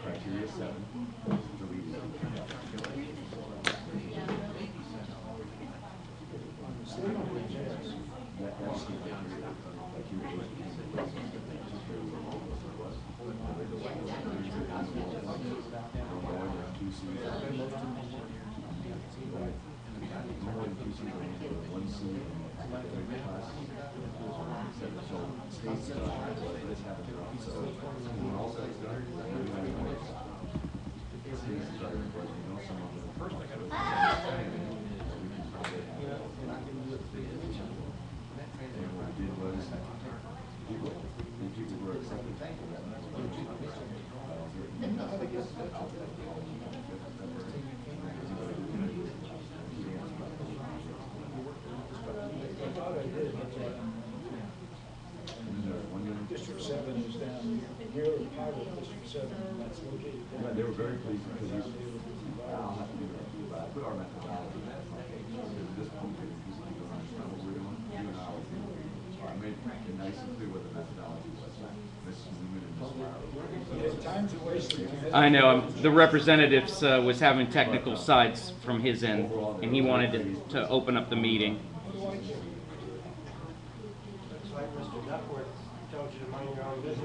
Criteria 7. District 7 is down here, part of District 7, that's located down. Yeah, they were very pleased because I'll have to do that. But I put our methodology in that front page. At this point, because you don't understand what we're doing, you and I was doing. So I made it nice and clear what the methodology was. Mrs. Newman and Ms. Farrell. Time's a waste. I know. The representatives was having technical sides from his end, and he wanted to open up the meeting.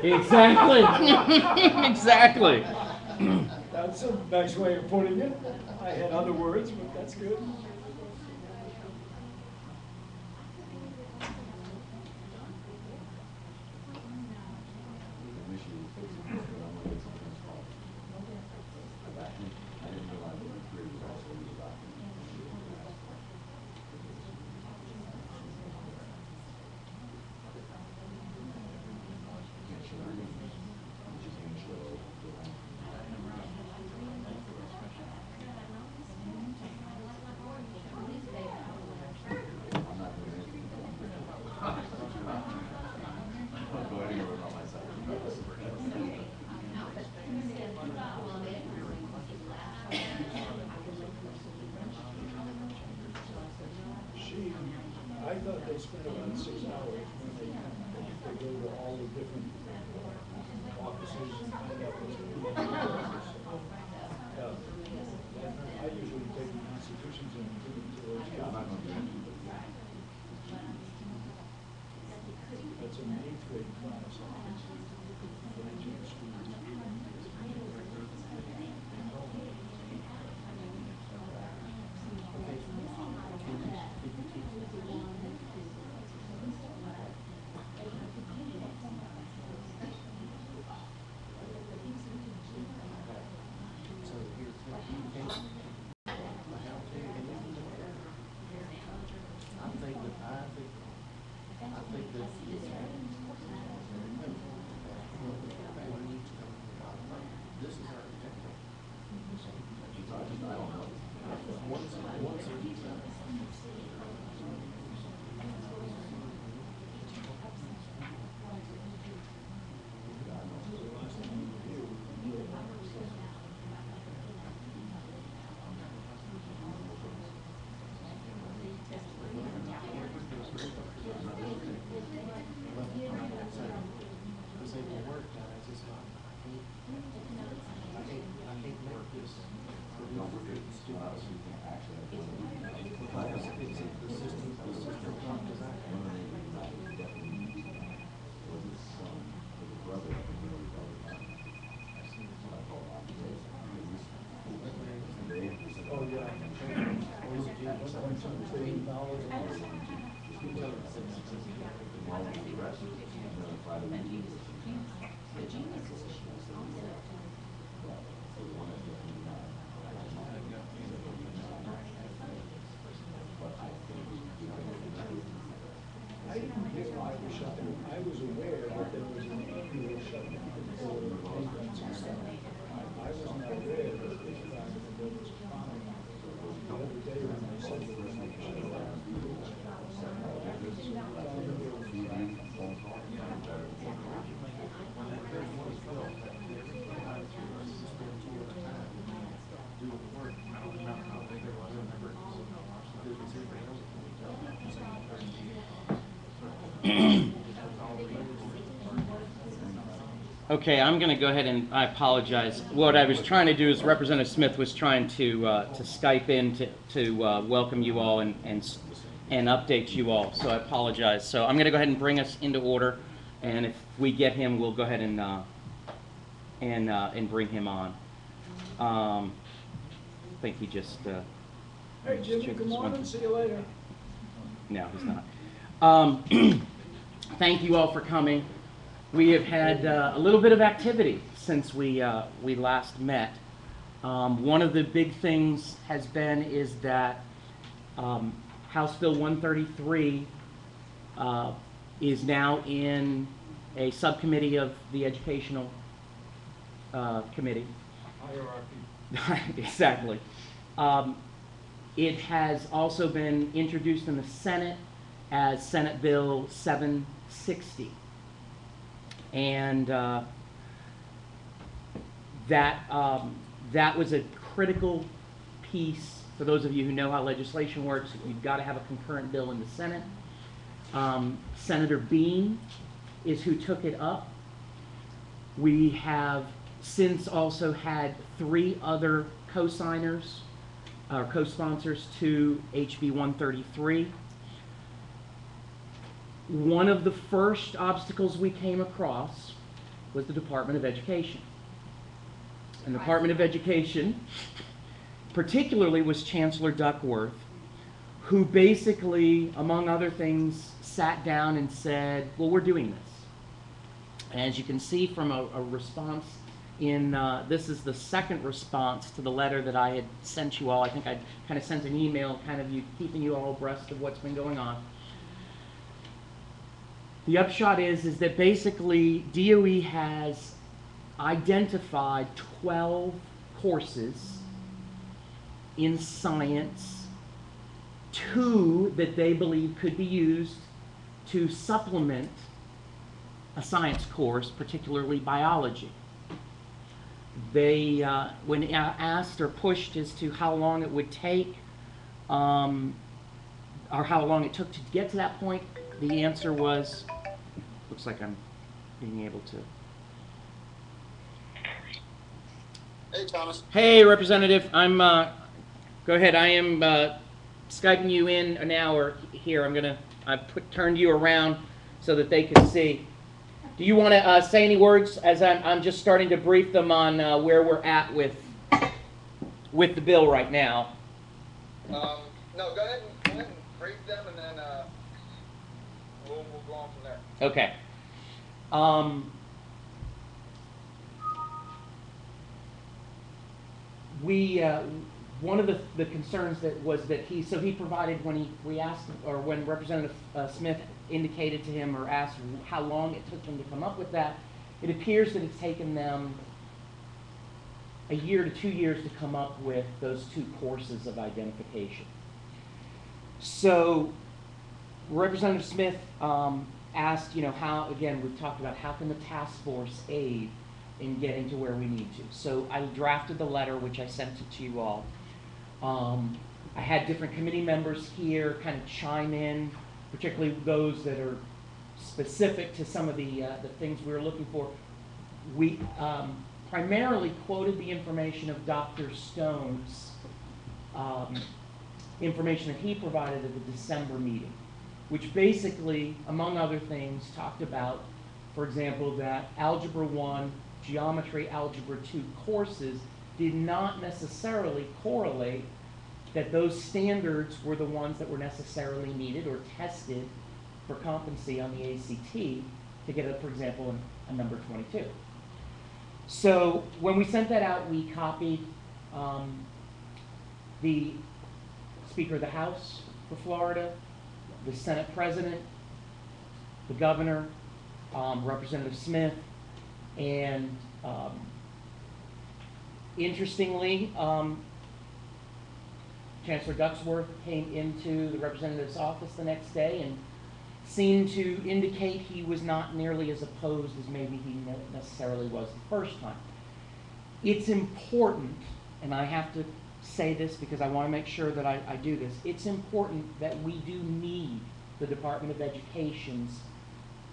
Exactly. Exactly. That's a nice way of putting it. I had other words, but that's good. I thought they spent about 6 hours when they go to all the different offices and find out what's going on. I usually take the constitutions and put them to those guys. That's an 8th grade class. Okay, I'm going to go ahead and I apologize. What I was trying to do is Representative Smith was trying to Skype in to welcome you all and update you all. So I apologize. So I'm going to go ahead and bring us into order, and if we get him, we'll go ahead and bring him on. I think he just. Hey, Jimmy, good morning. See you later. No, he's not. Thank you all for coming. We have had a little bit of activity since we last met. One of the big things is that House Bill 133 is now in a subcommittee of the Educational Committee. Hierarchy. Exactly. It has also been introduced in the Senate as Senate Bill 760. And that was a critical piece. For those of you who know how legislation works, you've got to have a concurrent bill in the Senate. Senator Bean is who took it up. We have since also had 3 other co-signers, or co-sponsors to HB 133. One of the first obstacles we came across was the Department of Education. And the Department of Education, particularly, was Chancellor Duckworth, who basically, among other things, sat down and said, well, we're doing this. And as you can see from a response in, this is the second response to the letter that I had sent you all. I think I kind of sent an email kind of keeping you all abreast of what's been going on. The upshot is that basically DOE has identified 12 courses in science, 2 that they believe could be used to supplement a science course, particularly biology. They, when asked or pushed as to how long it would take, or how long it took to get to that point, the answer was, looks like I'm being able to. Hey, Thomas. Hey, Representative. I'm, go ahead. I am Skyping you in now, or here. I've turned you around so that they can see. Do you want to say any words as I'm just starting to brief them on where we're at with the bill right now? No, go ahead and brief them, and then we'll go on from there. Okay. One of the concerns that he provided when we asked, or when Representative Smith indicated to him or asked how long it took them to come up with that, it appears that it's taken them a year to 2 years to come up with those 2 courses of identification. So Representative Smith asked, how, again, we've talked about how can the task force aid in getting to where we need to. So I drafted the letter, which I sent it to you all. I had different committee members here kind of chime in, particularly those that are specific to some of the things we were looking for. We primarily quoted the information of Dr. Stone's information that he provided at the December meeting, which basically, among other things, talked about, for example, that Algebra 1, Geometry, Algebra 2 courses did not necessarily correlate that those standards were the ones that were necessarily needed or tested for competency on the ACT to get, for example, a number 22. So when we sent that out, we copied the Speaker of the House for Florida, the Senate President, the Governor, Representative Smith, and interestingly, Chancellor Duckworth came into the representative's office the next day and seemed to indicate he was not nearly as opposed as maybe he necessarily was the first time. It's important, and I have to say this because I want to make sure that I do this, it's important that we do need the Department of Education's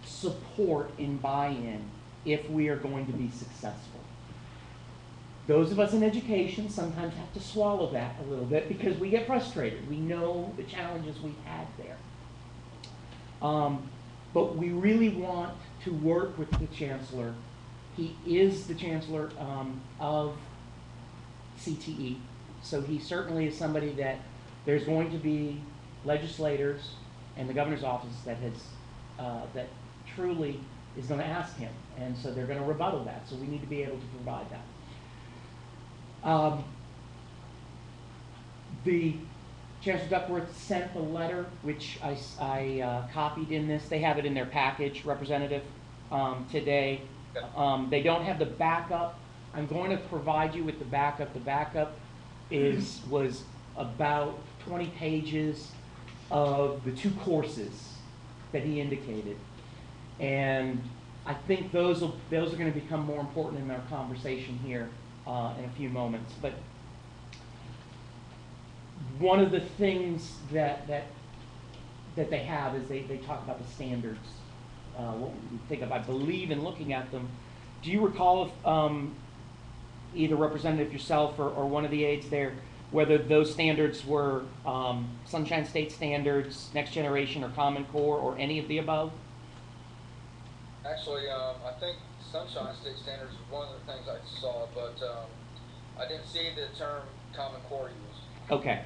support and buy-in if we are going to be successful. Those of us in education sometimes have to swallow that a little bit because we get frustrated. We know the challenges we've had there. But we really want to work with the Chancellor. He is the Chancellor of CTE, so he certainly is somebody that there's going to be legislators and the governor's office that that truly is going to ask him, and so they're going to rebuttal that. So we need to be able to provide that. The Chancellor Duckworth sent the letter, which I copied in this. They have it in their package, Representative, today. They don't have the backup. I'm going to provide you with the backup. The backup was about 20 pages of the 2 courses that he indicated. And I think those are going to become more important in our conversation here in a few moments. But one of the things that they have is they talk about the standards. What we think of, I believe, in looking at them. Do you recall if either Representative yourself or one of the aides there, whether those standards were Sunshine State standards, Next Generation, or Common Core, or any of the above? Actually, I think Sunshine State Standards was one of the things I saw, but I didn't see the term Common Core used. Okay.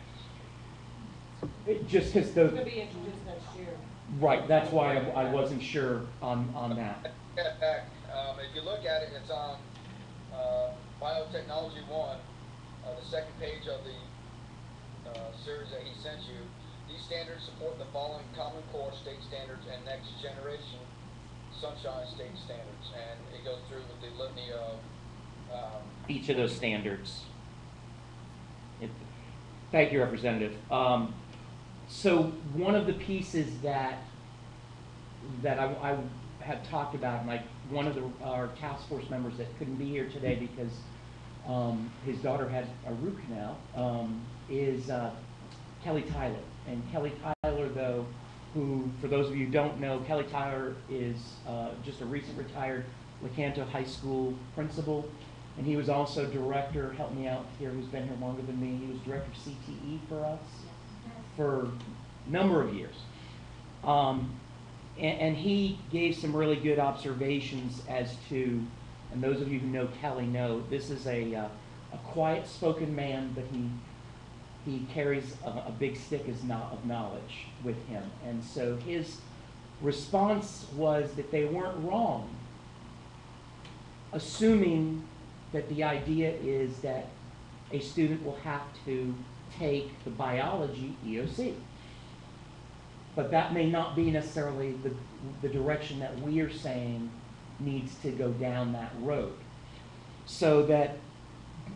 Just because those... It's going to be introduced next year. Right, that's why I wasn't sure on that. If you look at it, it's on Biotechnology 1, the second page of the series that he sent you. These standards support the following Common Core state standards and Next Generation Sunshine State standards. And it goes through with the litany of each of those standards. Thank you, Representative. So one of the pieces that I had talked about, and one of our task force members that couldn't be here today because his daughter had a root canal, is Kelly Tyler. And Kelly Tyler, though, who, for those of you who don't know, Kelly Tyler is just a recent retired Lecanto High School principal. And he was also director, help me out here, who's been here longer than me, he was director of CTE for us for a number of years. And he gave some really good observations as to, and those of you who know Kelly know, this is a quiet-spoken man, but he carries a big stick of knowledge with him. And so his response was that they weren't wrong, assuming that the idea is that a student will have to take the biology EOC. But that may not be necessarily the direction that we are saying needs to go down that road. So that,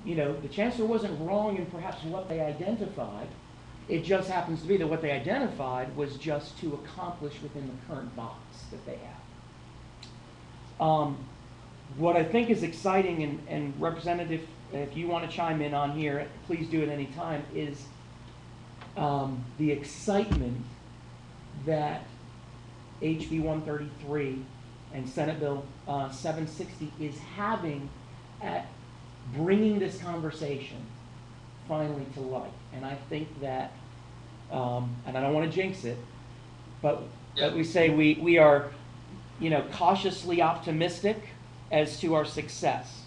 you know, the Chancellor wasn't wrong in perhaps what they identified. It just happens to be that what they identified was just to accomplish within the current box that they have. What I think is exciting, and Representative, if you want to chime in on here, please do at any time, is the excitement that HB 133 and Senate Bill 760 is having at bringing this conversation finally to light. And I think that, and I don't want to jinx it, but we say we are, you know, cautiously optimistic as to our success.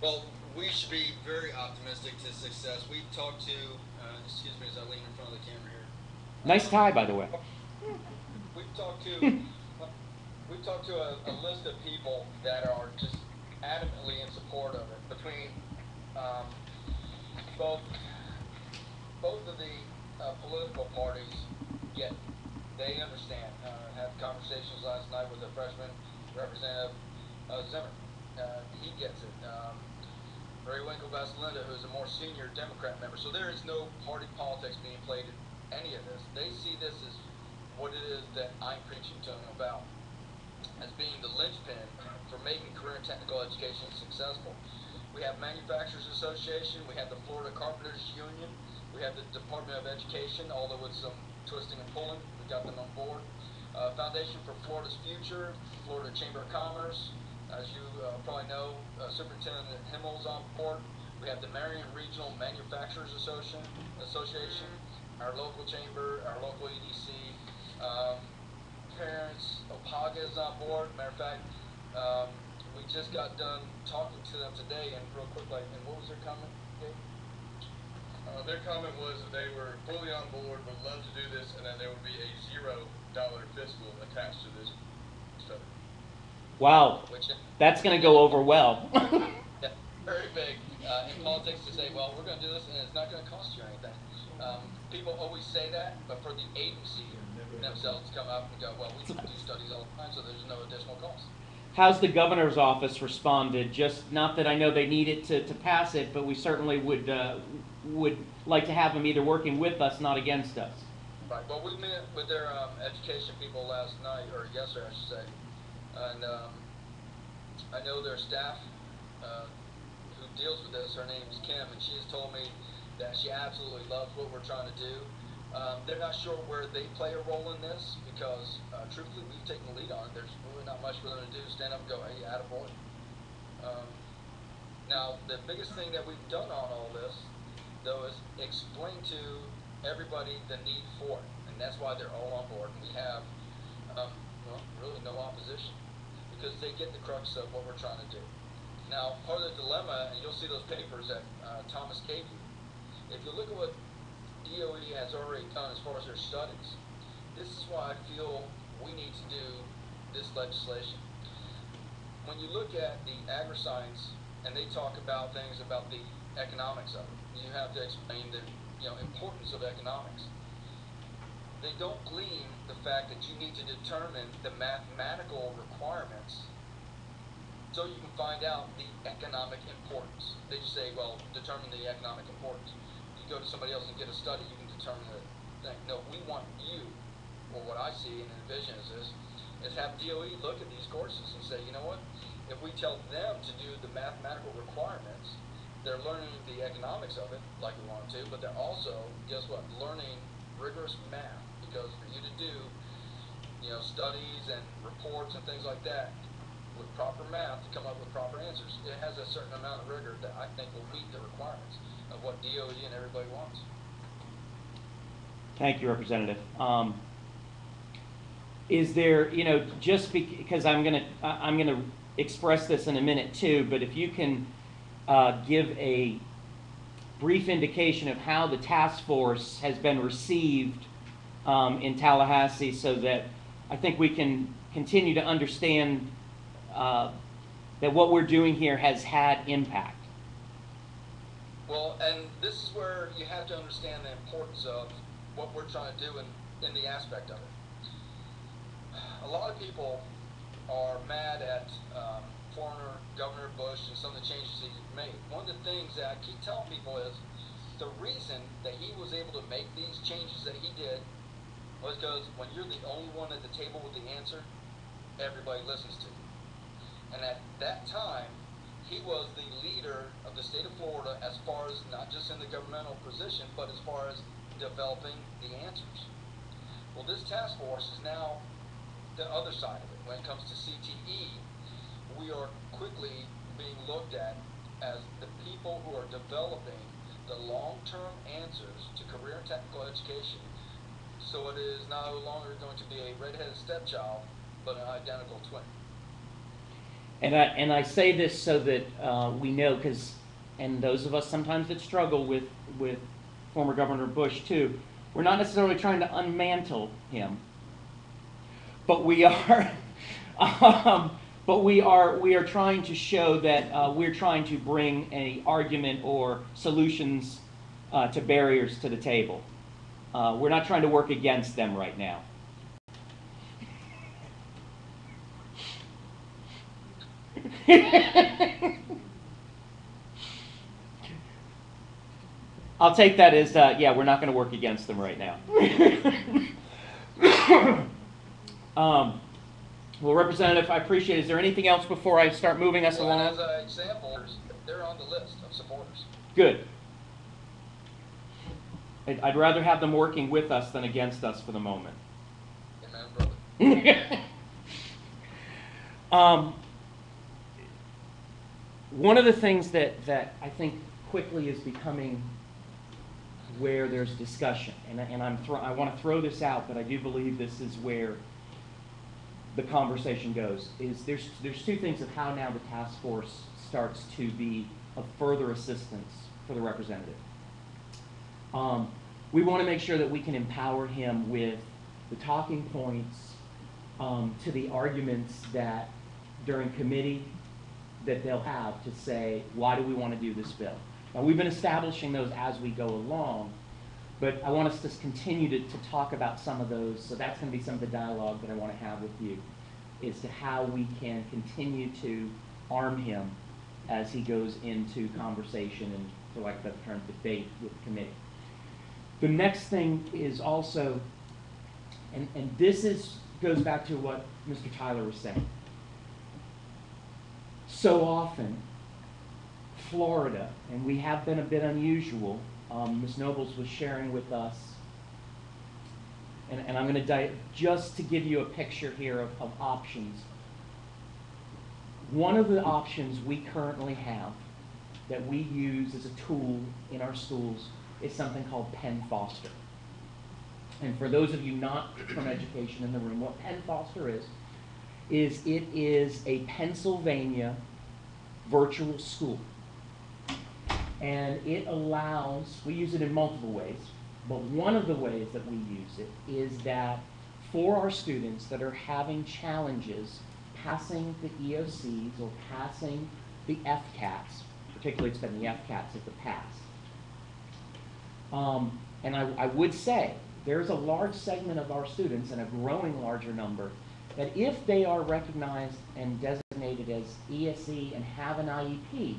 Well, we should be very optimistic to success. We've talked to, excuse me as I lean in front of the camera here. Nice tie, by the way. We've talked to a list of people that are just adamantly in support of it. Between both of the political parties, yet they understand. Had conversations last night with a freshman representative, Zimmer. He gets it. Ray Winkle-Vasalinda, who's a more senior Democrat member. So there is no party politics being played in any of this. They see this as what it is that I'm preaching to them about, as being the linchpin for making career and technical education successful. We have Manufacturers Association, we have the Florida Carpenters Union, we have the Department of Education, although with some twisting and pulling, we got them on board. Foundation for Florida's Future, Florida Chamber of Commerce. As you probably know, Superintendent Himmel's on board. We have the Marion Regional Manufacturers Association, our local chamber, our local EDC. Parents, OPAGA is on board. Matter of fact, we just got done talking to them today, and real quick, and what was their comment, Dave? Their comment was that they were fully on board, would love to do this, and that there would be a $0 fiscal attached to this study. Wow, Which, that's going to go over well. yeah, very big in politics to say, well, we're going to do this, and it's not going to cost you anything. People always say that, but for the agency themselves to come up and go, well, we can do studies all the time, so there's no additional cost. How's the governor's office responded? Just not that I know they need it to pass it, but we certainly would like to have them either working with us, not against us. Right. Well, we met with their education people last night, or yesterday, I should say, and I know their staff who deals with this. Her name is Kim, and she has told me that she absolutely loves what we're trying to do. They're not sure where they play a role in this because, truthfully, we've taken the lead on it. There's really not much for them to do. Stand up and go, hey, attaboy. Now, the biggest thing that we've done on all this, though, is explain to everybody the need for it. And that's why they're all on board. And we have, well, really no opposition because they get the crux of what we're trying to do. Now, part of the dilemma, and you'll see those papers that Thomas gave you, if you look at what DOE has already done as far as their studies, this is why I feel we need to do this legislation. When you look at the agri-science and they talk about things about the economics of it, you have to explain the importance of economics. They don't glean the fact that you need to determine the mathematical requirements so you can find out the economic importance. They just say, well, determine the economic importance. You go to somebody else and get a study, you can determine the thing. No, we want you, or what I see and envision is have DOE look at these courses and say, you know what, if we tell them to do the mathematical requirements, they're learning the economics of it like we want to, but they're also, guess what, learning rigorous math, because for you to do, studies and reports and things like that with proper math to come up with proper answers, it has a certain amount of rigor that I think will meet the requirements of what DOE and everybody wants. Thank you, Representative. Is there, just because I'm gonna express this in a minute too, but if you can give a brief indication of how the task force has been received in Tallahassee, so that I think we can continue to understand that what we're doing here has had impact. Well, and this is where you have to understand the importance of what we're trying to do in the aspect of it. A lot of people are mad at former Governor Bush and some of the changes he made. One of the things that I keep telling people is the reason that he was able to make these changes that he did was because when you're the only one at the table with the answer, everybody listens to you. And at that time, he was the leader of the state of Florida as far as not just in the governmental position, but as far as developing the answers. Well, this task force is now the other side of it. When it comes to CTE, we are quickly being looked at as the people who are developing the long-term answers to career and technical education. So it is no longer going to be a red-headed stepchild, but an identical twin. And I say this so that we know, and those of us sometimes that struggle with former Governor Bush too, we're not necessarily trying to unmantle him, but we are, we are trying to show that we're trying to bring an argument or solutions to barriers to the table. We're not trying to work against them right now. I'll take that as, yeah, we're not going to work against them right now. Well, Representative, I appreciate it. Is there anything else before I start moving us along? As an example, they're on the list of supporters. Good. I'd rather have them working with us than against us for the moment. Amen, brother. One of the things that I think quickly is becoming where there's discussion, and I want to throw this out, but I do believe this is where the conversation goes, is there's two things of how now the task force starts to be of further assistance for the representative. We want to make sure that we can empower him with the talking points to the arguments that during committee that they'll have to say, why do we want to do this bill? Now, we've been establishing those as we go along, but I want us to continue to talk about some of those, so that's going to be some of the dialogue that I want to have with you, as to how we can continue to arm him as he goes into conversation and, for lack of a better term, debate with the committee. The next thing is also, and this goes back to what Mr. Tyler was saying. So often, Florida, and we have been a bit unusual, Ms. Nobles was sharing with us, and I'm going to just to give you a picture here of options. One of the options we currently have that we use as a tool in our schools is something called Penn Foster. And for those of you not from education in the room, what Penn Foster is it is a Pennsylvania virtual school. And it allows, we use it in multiple ways, but one of the ways that we use it is that for our students that are having challenges passing the EOCs or passing the FCATs, particularly it's been the FCATs at the pass. And I would say there's a large segment of our students, and a growing larger number, that if they are recognized and designated as ESE and have an IEP,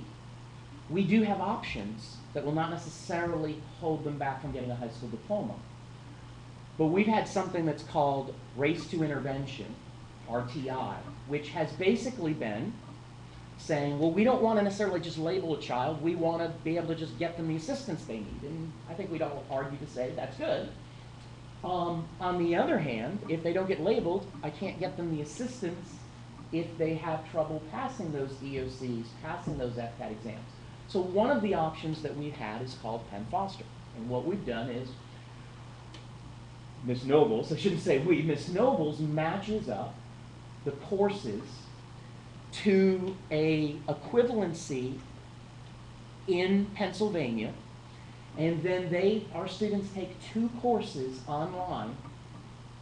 we do have options that will not necessarily hold them back from getting a high school diploma. But we've had something that's called Race to Intervention, RTI, which has basically been saying, well, we don't want to necessarily just label a child, we want to be able to just get them the assistance they need. And I think we'd all argue to say that's good. On the other hand, if they don't get labeled, I can't get them the assistance if they have trouble passing those EOCs, passing those FCAT exams. So one of the options that we've had is called Penn Foster. And what we've done is, Ms. Nobles, I shouldn't say we, Ms. Nobles matches up the courses to a equivalency in Pennsylvania, and then our students take 2 courses online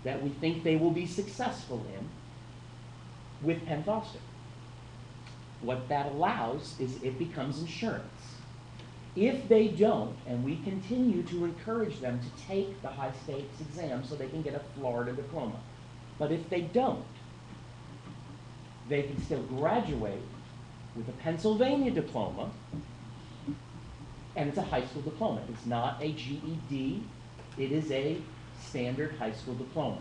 that we think they will be successful in with Penn Foster. What that allows is it becomes insurance. If they don't, and we continue to encourage them to take the high stakes exam so they can get a Florida diploma, but if they don't, they can still graduate with a Pennsylvania diploma, and it's a high school diploma. It's not a GED, it is a standard high school diploma.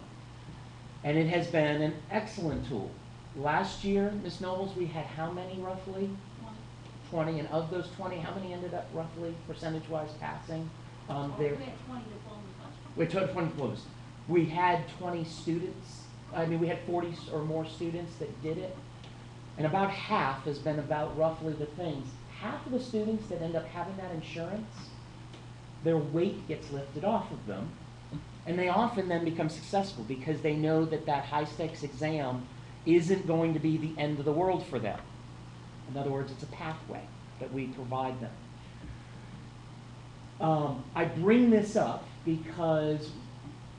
And it has been an excellent tool. Last year, Ms. Nobles, we had how many roughly? 20, and of those 20, how many ended up roughly percentage-wise passing? We had 20 diplomas last year. We had 20 diplomas. We had 20 students. I mean, we had 40 or more students that did it. And about half has been about roughly the things. Half of the students that end up having that insurance, their weight gets lifted off of them. And they often then become successful because they know that that high-stakes exam isn't going to be the end of the world for them. In other words, it's a pathway that we provide them. I bring this up because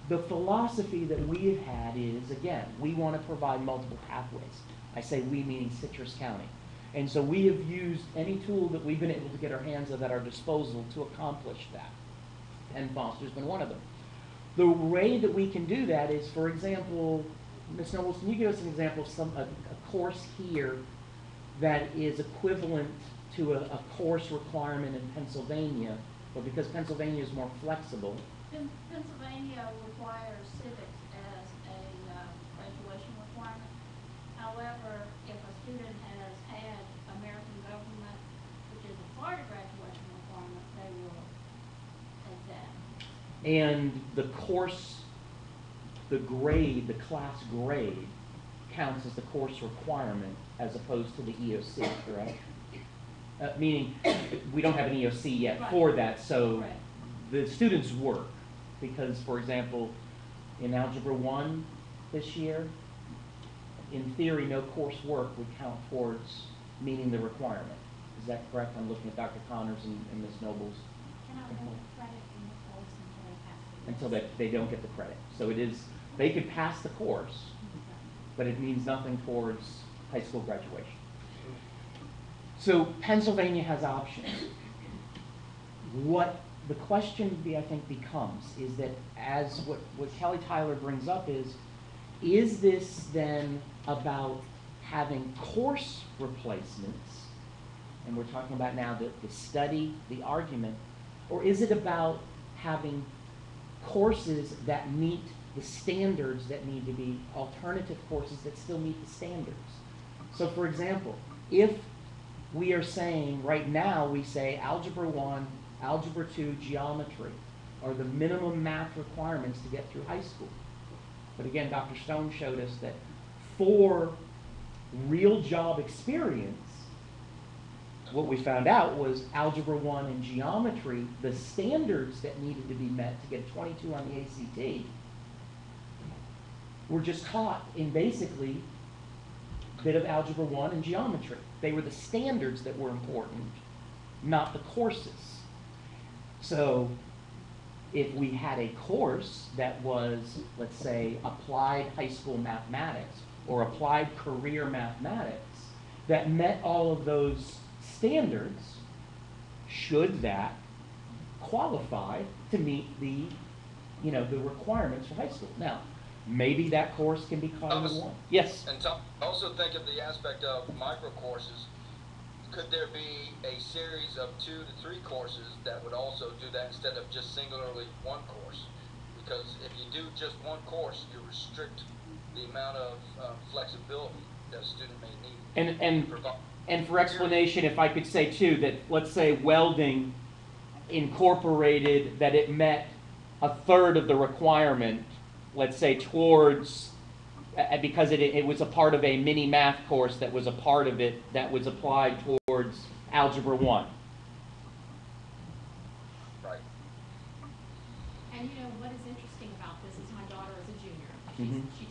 the philosophy that we have had is, again, we want to provide multiple pathways. I say we, meaning Citrus County. And so we have used any tool that we've been able to get our hands on at our disposal to accomplish that. Penn Foster's been one of them. The way that we can do that is, for example, Ms. Nobles, can you give us an example of a course here that is equivalent to a course requirement in Pennsylvania, but because Pennsylvania is more flexible? Pennsylvania requires civics as a graduation requirement. However, if a student has had American government, which is a Florida graduation requirement, they will take that. And the course the grade, the class grade, counts as the course requirement as opposed to the EOC, correct? Meaning, we don't have an EOC yet for that, so Right. the students work. Because, for example, in Algebra 1 this year, in theory, no coursework would count towards meeting the requirement. Is that correct? I'm looking at Dr. Connors and Ms. Nobles. Cannot get credit in the course until they pass the Until test. they don't get the credit. So it is, they could pass the course, but it means nothing towards high school graduation. So Pennsylvania has options. What the question, I think, becomes is that as what Kelly Tyler brings up is this then about having course replacements, and we're talking about now the study, the argument, or is it about having courses that meet the standards that need to be, alternative courses that still meet the standards? So for example, if we are saying, right now, we say Algebra 1, Algebra 2, Geometry are the minimum math requirements to get through high school. But again, Dr. Stone showed us that for real job experience, what we found out was Algebra 1 and Geometry, the standards that needed to be met to get 22 on the ACT, were just taught in basically a bit of Algebra 1 and Geometry. They were the standards that were important, not the courses. So if we had a course that was, let's say, applied high school mathematics or applied career mathematics that met all of those standards, should that qualify to meet the, the requirements for high school? Now, maybe that course can be called one. Yes? And Tom, also think of the aspect of micro courses. Could there be a series of 2 to 3 courses that would also do that instead of just singularly one course? Because if you do just one course, you restrict the amount of flexibility that a student may need. And for explanation, if I could say too, that let's say welding incorporated that it met a third of the requirement, let's say towards, because it was a part of a mini math course that was a part of it that was applied towards Algebra 1. Right. And what is interesting about this is my daughter is a junior. Mhm. She